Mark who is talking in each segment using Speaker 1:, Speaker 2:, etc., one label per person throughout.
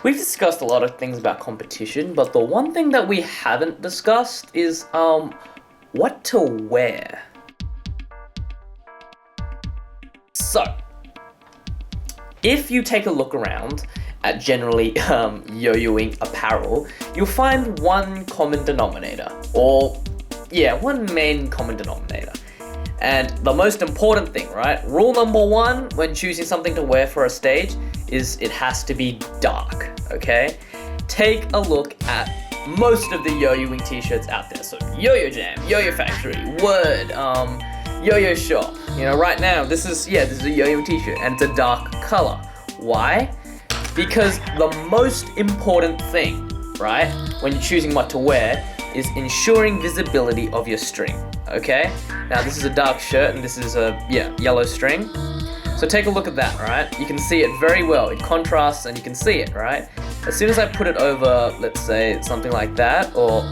Speaker 1: We've discussed a lot of things about competition, but the one thing that we haven't discussed is what to wear. So, if you take a look around at generally yo-yoing apparel, you'll find one common denominator, one main common denominator. And the most important thing, right? Rule number one when choosing something to wear for a stage is it has to be dark, okay? Take a look at most of the yo-yoing t-shirts out there. So Yo-Yo Jam, Yo-Yo Factory, Werrd, YoYo Shop. You know, right now, this is a yo-yo t-shirt and it's a dark color. Why? Because the most important thing, right, when you're choosing what to wear is ensuring visibility of your string, okay? Now this is a dark shirt and this is a, yellow string. So take a look at that, right? You can see it very well. It contrasts and you can see it, right? As soon as I put it over, let's say, something like that, or,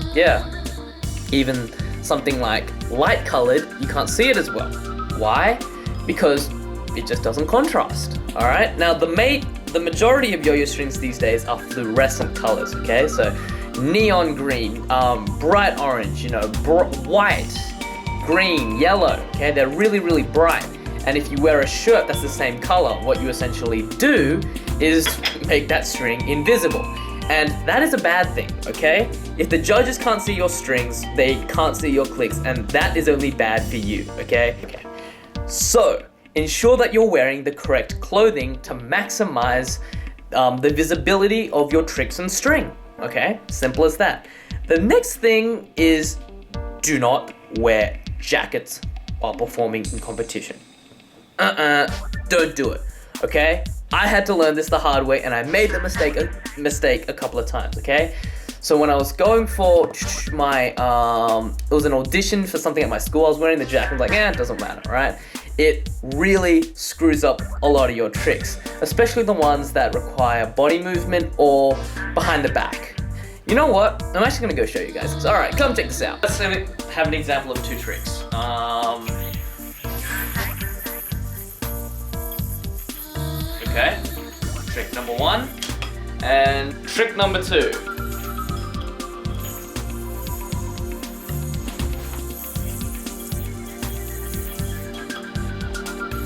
Speaker 1: even something like light colored, you can't see it as well. Why? Because it just doesn't contrast, all right? Now, the majority of yo-yo strings these days are fluorescent colors, okay? So neon green, bright orange, white, green, yellow, okay? They're really, really bright. And if you wear a shirt that's the same color, what you essentially do is make that string invisible. And that is a bad thing, okay? If the judges can't see your strings, they can't see your clicks, and that is only bad for you, okay? So, ensure that you're wearing the correct clothing to maximize the visibility of your tricks and string, okay? Simple as that. The next thing is do not wear jackets while performing in competition. Don't do it, okay? I had to learn this the hard way and I made the mistake a couple of times, okay? So when I was going for my, it was an audition for something at my school, I was wearing the jacket, I was like, it doesn't matter, right? It really screws up a lot of your tricks, especially the ones that require body movement or behind the back. You know what? I'm actually gonna go show you guys this. All right, come check this out. Let's have an example of two tricks. Okay, trick number one and trick number two.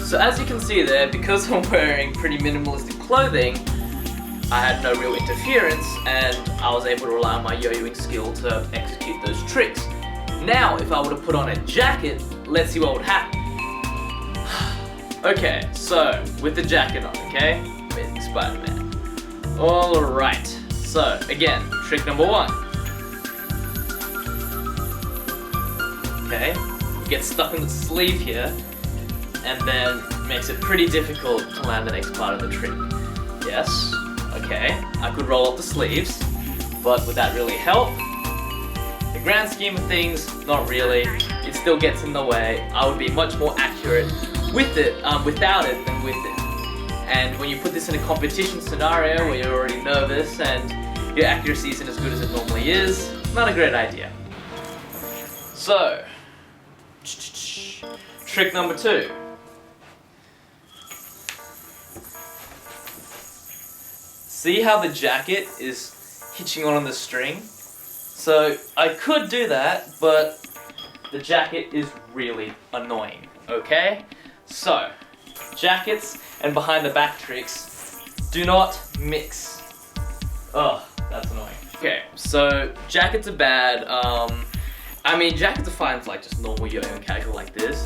Speaker 1: So as you can see there, because I'm wearing pretty minimalistic clothing, I had no real interference and I was able to rely on my yo-yoing skill to execute those tricks. Now, if I were to put on a jacket, let's see what would happen. Okay, so with the jacket on, okay? Amazing Spider-Man. Alright, so again, trick number one. Okay, you get stuck in the sleeve here, and then makes it pretty difficult to land the next part of the trick. Yes, okay, I could roll up the sleeves, but would that really help? In the grand scheme of things, not really. It still gets in the way. I would be much more accurate with it, without it than with it. And when you put this in a competition scenario where you're already nervous and your accuracy isn't as good as it normally is, not a great idea. So, trick number two. See how the jacket is hitching on the string? So I could do that, but the jacket is really annoying, okay? So, jackets and behind the back tricks do not mix. Oh, that's annoying. Okay, so jackets are bad. Jackets are fine for like just normal yo-yo and casual like this.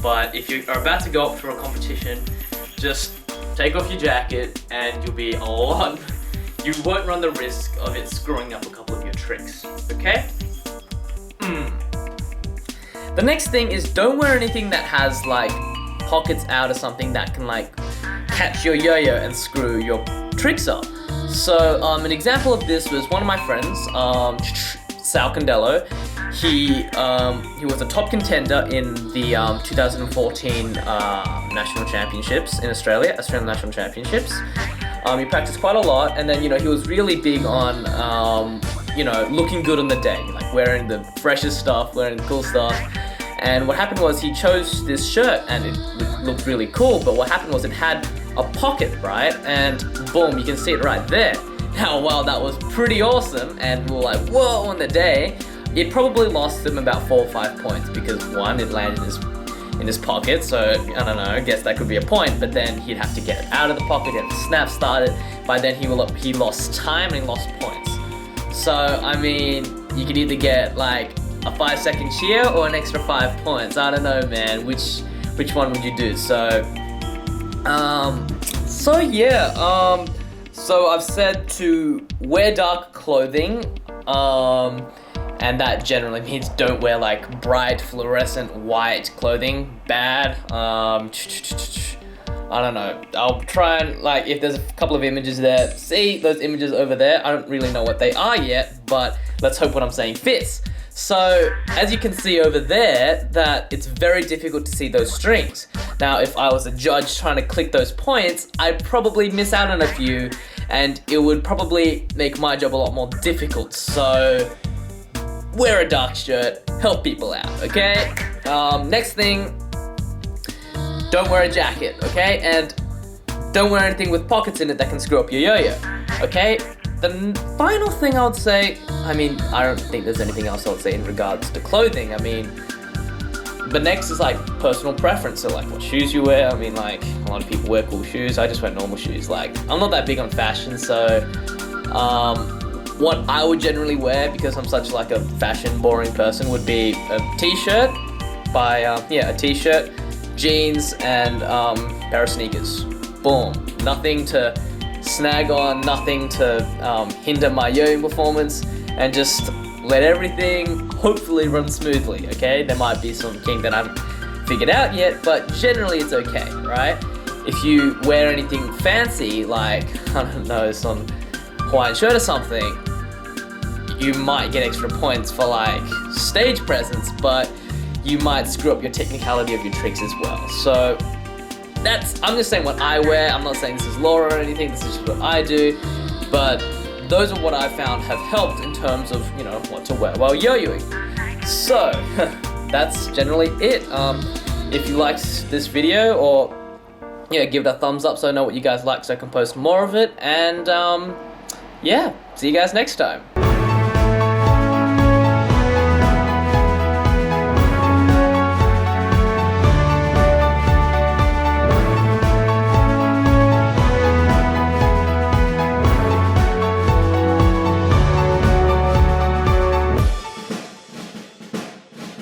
Speaker 1: But if you are about to go up for a competition, just take off your jacket and you'll be you won't run the risk of it screwing up a couple of your tricks, okay? The next thing is don't wear anything that has like pockets out or something that can like catch your yo-yo and screw your tricks up. So an example of this was one of my friends, Sal Candello. He was a top contender in the 2014 national championships in Australian national championships. He practiced quite a lot, and then he was really big on looking good on the day, like wearing the freshest stuff, wearing the cool stuff. And what happened was he chose this shirt, and it looked really cool. But what happened was it had a pocket, right? And boom, you can see it right there. how well that was pretty awesome, and we were like, whoa, on the day, it probably lost him about 4 or 5 points because one, it landed in his pocket, so I don't know, I guess that could be a point, but then he'd have to get it out of the pocket, get the snap started. By then he lost time and he lost points. So I mean, you could either get like a 5-second cheer or an extra 5 points. I don't know, man, which one would you do? So yeah, so I've said to wear dark clothing, and that generally means don't wear like bright fluorescent white clothing. Bad. I don't know. I'll try and, like, if there's a couple of images there, see those images over there? I don't really know what they are yet, but let's hope what I'm saying fits. So, as you can see over there, that it's very difficult to see those strings. Now, if I was a judge trying to click those points, I'd probably miss out on a few, and it would probably make my job a lot more difficult. So, wear a dark shirt, help people out, okay? Next thing, don't wear a jacket, okay? And don't wear anything with pockets in it that can screw up your yo-yo, okay? The final thing I would say, I mean, I don't think there's anything else I would say in regards to clothing. I mean, the next is like personal preference, so like what shoes you wear. I mean, like a lot of people wear cool shoes. I just wear normal shoes. Like, I'm not that big on fashion, so what I would generally wear, because I'm such like a fashion boring person, would be a t-shirt a t-shirt, jeans, and pair of sneakers. Boom. Nothing to snag on, nothing to hinder my yo-yoing performance, and just let everything hopefully run smoothly, okay? There might be some kink that I haven't figured out yet, but generally it's okay, right? If you wear anything fancy, like, I don't know, some Hawaiian shirt or something, you might get extra points for like stage presence, but you might screw up your technicality of your tricks as well. So I'm just saying what I wear. I'm not saying this is law or anything, this is just what I do, but those are what I found have helped in terms of, you know, what to wear while yo-yoing. So that's generally it. If you liked this video, or yeah, give it a thumbs up so I know what you guys like so I can post more of it, and yeah, see you guys next time.